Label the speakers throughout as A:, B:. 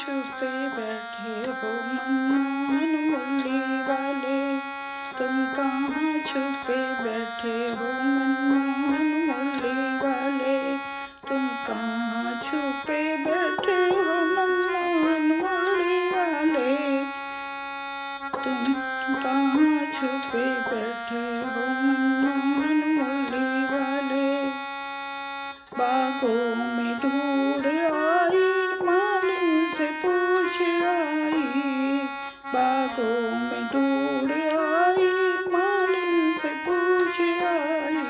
A: छुपे बैठे हो मनमोहन मुरली वाले, तुम कहाँ छुपे बैठे हो मनमोहन मुरली वाले, तुम कहाँ छुपे बैठे हो मनमोहन मुरली वाले, तुम कहाँ छुपे बैठे हो मनमोहन मुरली वाले। बागों में ढूंढ आई मालिन से पूछ आई, बागों में ढूंढ आई मालिन से पूछ आई,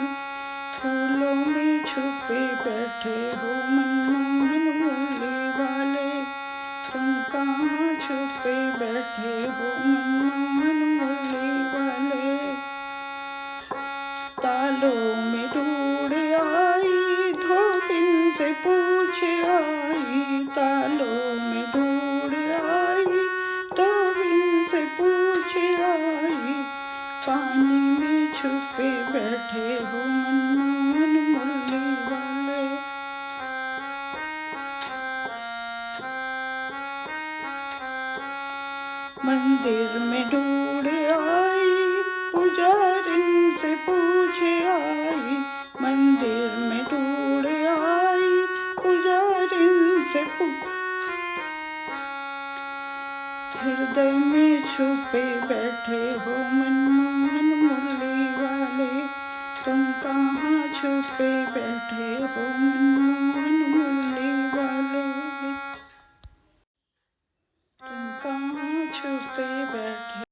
A: फूलों में छुपे बैठे हो मनमोहन मुरली वाले, तुम कहाँ छुपे बैठे हो मनमोहन मुरली वाले। तालों में ढूंढ आई धोबिन से पूछ आई, तालों में ढूंढ आई धोबिन से पूछ आई, पानी में छुपे बैठे हो मनमोहन मुरली वाले। मंदिर में ढूंढ आई पुजारिन से पूछ आई, मंदिर